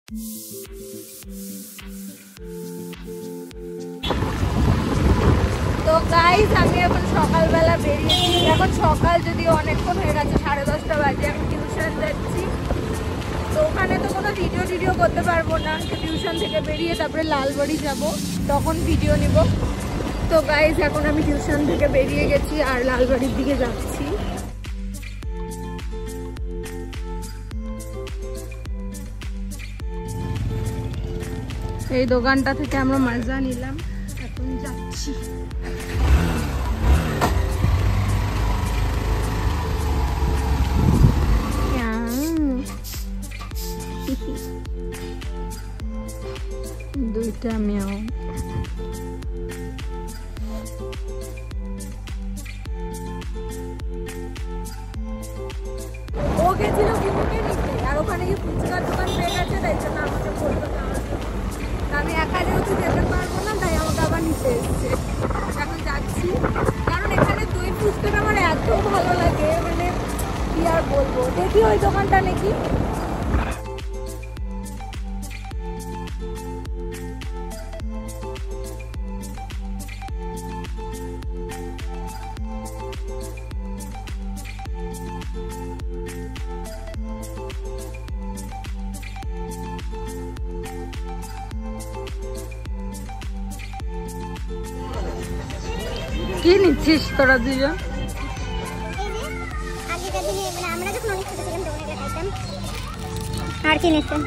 তো গাইস আমি এখন সকালবেলা বেরিয়েছি, এখন সকাল যদিও অনেকক্ষণ হয়ে গেছে, 10:30 বাজে। আমি টিউশন যাচ্ছি, তো ওখানে তো কোনো ভিডিও করতে পারবো না। তো টিউশন থেকে বেরিয়ে তারপরে লালবাড়ি যাব, তখন ভিডিও নিব। তো গাইস এখন আমি টিউশন থেকে বেরিয়ে গেছি আর লালবাড়ির দিকে যাচ্ছি। এই দোকানটা থেকে আমরা মজা নিলাম, এখন যাচ্ছি। দুইটা মেও ও গেছিল কিনে নিতে, আর ওখানে কি ফুচকার দোকান পেয়ে গেছে, তাই জন্য আমাকে বললো আমি একা যেহেতু যেতে পারবো না, তাই আমাকে আবার নিতে এসছে। এখন যাচ্ছি, কারণ এখানে দই ফুচকাটা আমার এত ভালো লাগে, মানে কি আর বলবো। দেখি ওই দোকানটা নাকি। কি নিচ্ছিস তোরা দুজন? আর কি নিচ্ছেন?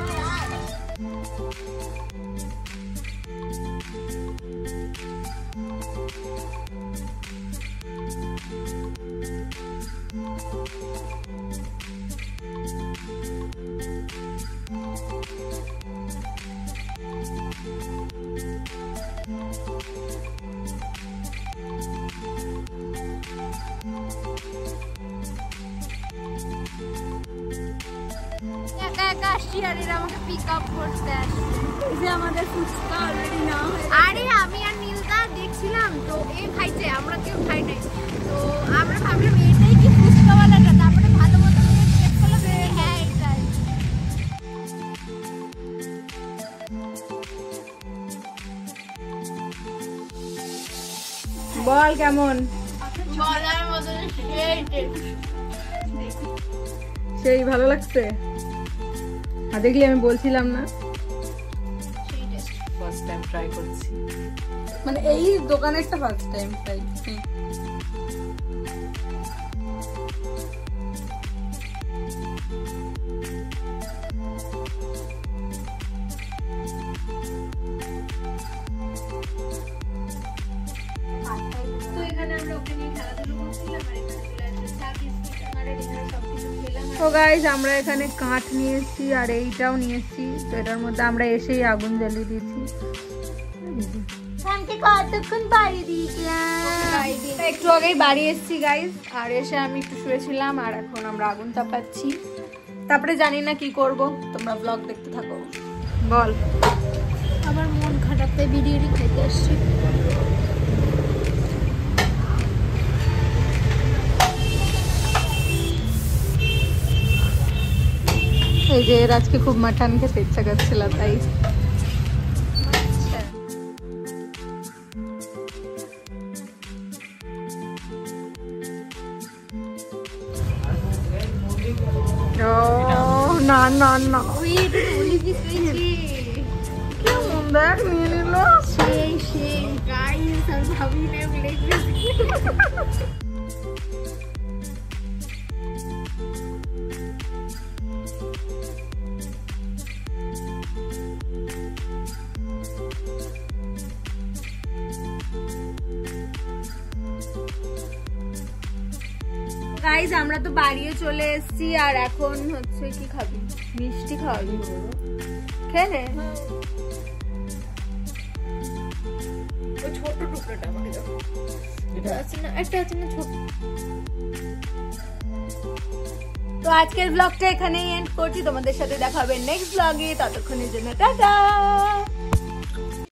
আরে আমি আর নীলদা দেখছিলাম তো, এ খাইছে, আমরা কেউ খাই নাই। তো আমরা ভাবলাম এটাই কি ফুচকাওয়ালাটা, তারপরে ভালো মতো চেক করলাম, হ্যাঁ এটাই। বল কেমন? বলার মতো সেই ভালো লাগছে। আর দেখলি আমি বলছিলাম না, ফার্স্ট টাইম ট্রাই করছি, মানে এই দোকানেরটা ফার্স্ট টাইম ট্রাই। তো এখানে আমরা ওকে নিয়ে খেলাধুলো করছিলাম, আর এখানে চলে আসছে চা বিস্কিট আর এখানে সবকিছু খেলাম। তো গাইস আমরা এখানে কাঠ নিয়ে এসেছি আর এইটাও নিয়ে এসেছি, তো এটার মধ্যে আমরা এসেই আগুন জ্বালিয়ে দিয়েছি। একটু আগেই বাড়ি এসেছি গাইস, আর এসে আমি একটু শুয়েছিলাম, আর এখন আমরা আগুন তাপাচ্ছি। তারপরে জানি না কি করব, তোমরা ব্লগ দেখতে থাকো। বল। আমার মন খারাপ, তাই বিরিয়ানি খাইতে আসছি। এই যে এর আজকে খুব মাটন খেতে ইচ্ছা করছিল, তাই। না না না, কেমন দেখ নিয়ে নিল। সেই গাইস, আমি ভাবি না বলে গাইস আমরা তো বাড়িয়ে চলে এসেছি, আর এখন হচ্ছে কি খাবি? মিষ্টি খাওয়াবি? খেয়ে নে। ওই ছোট টুকরোটা আমাকে দাও। এটা আছে না, একটা আছে না ছোট। তো আজকের ব্লগটা এখানেই এন্ড করছি, তোমাদের সাথে দেখা হবে নেক্সট ব্লগে, ততক্ষণের জন্য টাটা।